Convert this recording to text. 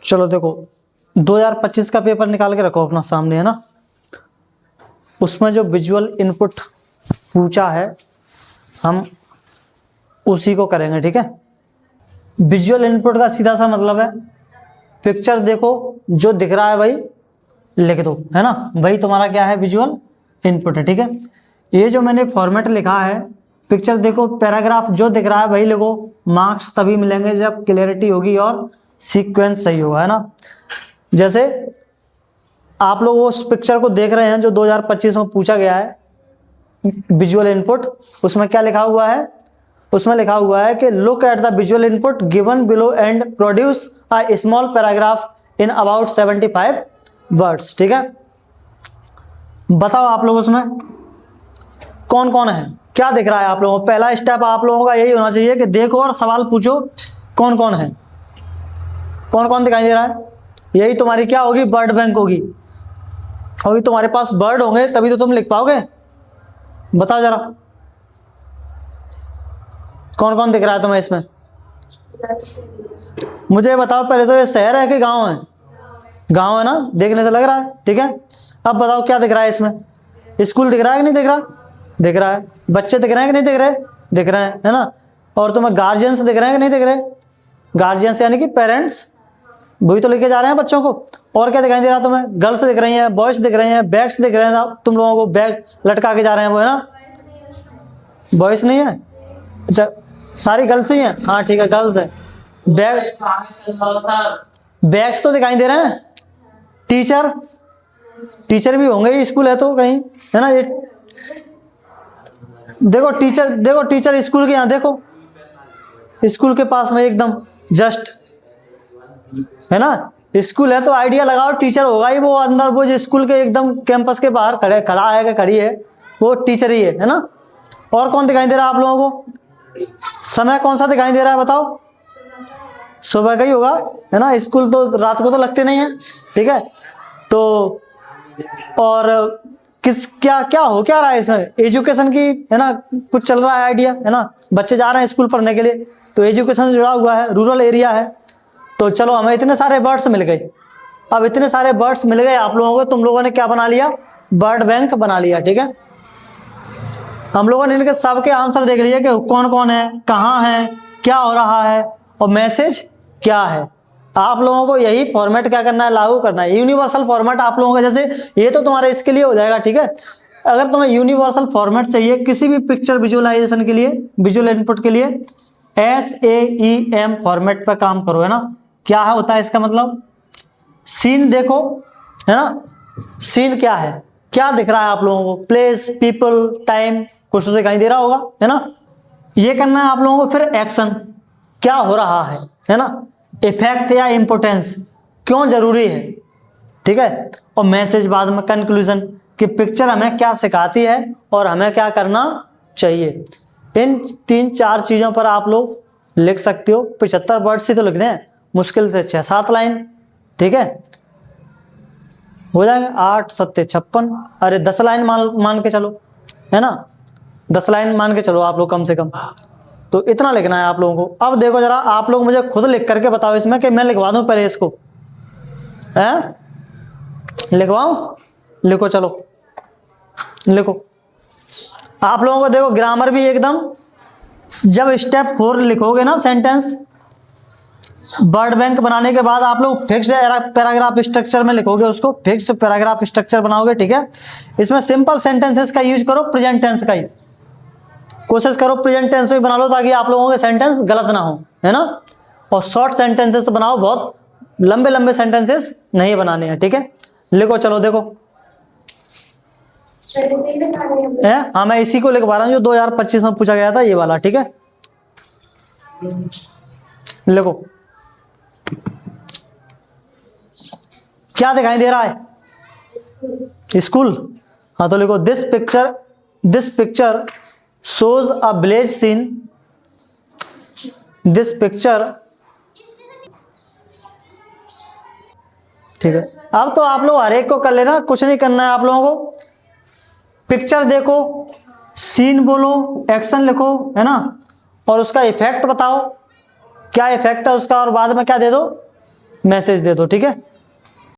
चलो देखो 2025 का पेपर निकाल के रखो अपना सामने, है ना। उसमें जो विजुअल इनपुट पूछा है हम उसी को करेंगे, ठीक है। विजुअल इनपुट का सीधा सा मतलब है पिक्चर देखो, जो दिख रहा है वही लिख दो, है ना। वही तुम्हारा क्या है, विजुअल इनपुट है, ठीक है। ये जो मैंने फॉर्मेट लिखा है, पिक्चर देखो पैराग्राफ जो दिख रहा है वही लिखो। मार्क्स तभी मिलेंगे जब क्लैरिटी होगी और सीक्वेंस सही होगा, है ना। जैसे आप लोग उस पिक्चर को देख रहे हैं जो 2025 में पूछा गया है विजुअल इनपुट, उसमें क्या लिखा हुआ है, उसमें लिखा हुआ है कि look at the visual input given below and produce a small paragraph in about 75 words, ठीक है। बताओ आप लोग उसमें कौन कौन है, क्या दिख रहा है आप लोगों को। पहला स्टेप आप लोगों का यही होना चाहिए कि देखो और सवाल पूछो कौन कौन है, कौन कौन दिखाई दे रहा है। यही तुम्हारी क्या होगी, वर्ड बैंक होगी। अभी तुम्हारे पास वर्ड होंगे तभी तो तुम लिख पाओगे। बताओ जरा कौन कौन दिख रहा है तुम्हें इसमें, मुझे बताओ पहले तो। ये शहर है कि गांव है, गांव है ना, देखने से लग रहा है, ठीक है। अब बताओ क्या दिख रहा है इसमें, स्कूल दिख रहा है कि नहीं दिख रहा, दिख रहा है। बच्चे दिख रहे हैं कि नहीं दिख रहे, दिख रहे हैं, है ना। और तुम्हें गार्जियंस दिख रहे हैं कि नहीं दिख रहे, गार्जियंस यानी कि पेरेंट्स, वही तो लेके जा रहे हैं बच्चों को। और क्या दिखाई दे रहा है तुम्हें, गर्ल्स दिख रही हैं, बॉयज दिख रहे हैं, बैग्स दिख रहे हैं, तुम लोगों को बैग लटका के जा रहे हैं वो, है ना। बॉयज नहीं है, अच्छा सारी गर्ल्स ही हैं, हाँ ठीक है गर्ल्स है। बैग बैग्स तो दिखाई दे रहे हैं। टीचर, टीचर भी होंगे, स्कूल है तो कहीं, है ना। ये देखो टीचर, देखो टीचर स्कूल के यहाँ देखो, स्कूल के पास में एकदम जस्ट, है ना। स्कूल है तो आइडिया लगाओ टीचर होगा ही वो अंदर, वो जो स्कूल के एकदम कैंपस के बाहर खड़ा है कि खड़ी है वो टीचर ही है ना। और कौन दिखाई दे रहा है आप लोगों को, समय कौन सा दिखाई दे रहा है बताओ, सुबह का ही होगा, है ना। स्कूल तो रात को तो लगते नहीं है, ठीक है। तो और किस क्या क्या हो क्या रहा है इसमें, एजुकेशन की, है ना, कुछ चल रहा है आइडिया, है ना। बच्चे जा रहे हैं स्कूल पढ़ने के लिए तो एजुकेशन से जुड़ा हुआ है, रूरल एरिया है। तो चलो हमें इतने सारे वर्ड्स मिल गए। अब इतने सारे वर्ड्स मिल गए आप लोगों को, तुम लोगों ने क्या बना लिया, वर्ड बैंक बना लिया, ठीक है। हम लोगों ने इनके सबके आंसर देख लिए कि कौन कौन है, कहाँ है, क्या हो रहा है और मैसेज क्या है। आप लोगों को यही फॉर्मेट क्या करना है, लागू करना है, यूनिवर्सल फॉर्मेट आप लोगों का। जैसे ये तो तुम्हारे इसके लिए हो जाएगा, ठीक है। अगर तुम्हें यूनिवर्सल फॉर्मेट चाहिए किसी भी पिक्चर विजुअलाइजेशन के लिए, विजुअल इनपुट के लिए, SAEM फॉर्मेट पर काम करो, है ना। क्या है होता है इसका मतलब, सीन देखो, है ना। सीन क्या है, क्या दिख रहा है आप लोगों को, प्लेस, पीपल, टाइम, कुछ तो दिखाई दे रहा होगा, है ना। ये करना है आप लोगों को। फिर एक्शन, क्या हो रहा है ना। इफेक्ट या इंपोर्टेंस, क्यों जरूरी है, ठीक है। और मैसेज बाद में, कंक्लूजन कि पिक्चर हमें क्या सिखाती है और हमें क्या करना चाहिए। इन 3-4 चीजों पर आप लोग लिख सकते हो। 75 वर्ड से तो लिख दें, मुश्किल से 6-7 लाइन, ठीक है, हो जाएंगे। 8 7 56, अरे 10 लाइन मान के चलो, है ना। 10 लाइन मान के चलो आप लोग कम से कम, तो इतना लिखना है आप लोगों को। अब देखो जरा आप लोग मुझे खुद लिख करके बताओ इसमें, कि मैं लिखवा दूं पहले इसको, है लिखवाऊं, लिखो चलो लिखो। आप लोगों को देखो ग्रामर भी एकदम, जब स्टेप 4 लिखोगे ना सेंटेंस, वर्ड बैंक बनाने के बाद आप लोग फिक्स्ड पैराग्राफ स्ट्रक्चर में लिखोगे उसको, फिक्स्ड पैराग्राफ स्ट्रक्चर बनाओगे, ठीक है। इसमें सिंपल सेंटेंसेस का यूज करो, प्रेजेंट टेंस का ही कोशिश करो, प्रेजेंट टेंस में बना लो ताकि आप लोगों के सेंटेंस गलत ना हो, है ना। और शॉर्ट सेंटेंसेस बनाओ, बहुत लंबे लंबे सेंटेंसेस नहीं बनाने हैं, ठीक है। लिखो चलो देखो, हाँ मैं इसी को लिखवा रहा हूँ जो 2025 में पूछा गया था, ये वाला, ठीक है। लिखो क्या दिखाई दे रहा है, स्कूल, हाँ तो लिखो this picture shows a village scene, this picture, ठीक है। अब तो आप लोग हर एक को कर लेना, कुछ नहीं करना है आप लोगों को। पिक्चर देखो, सीन बोलो, एक्शन लिखो, है ना, और उसका इफेक्ट बताओ, क्या इफेक्ट है उसका, और बाद में क्या दे दो, मैसेज दे दो, ठीक है।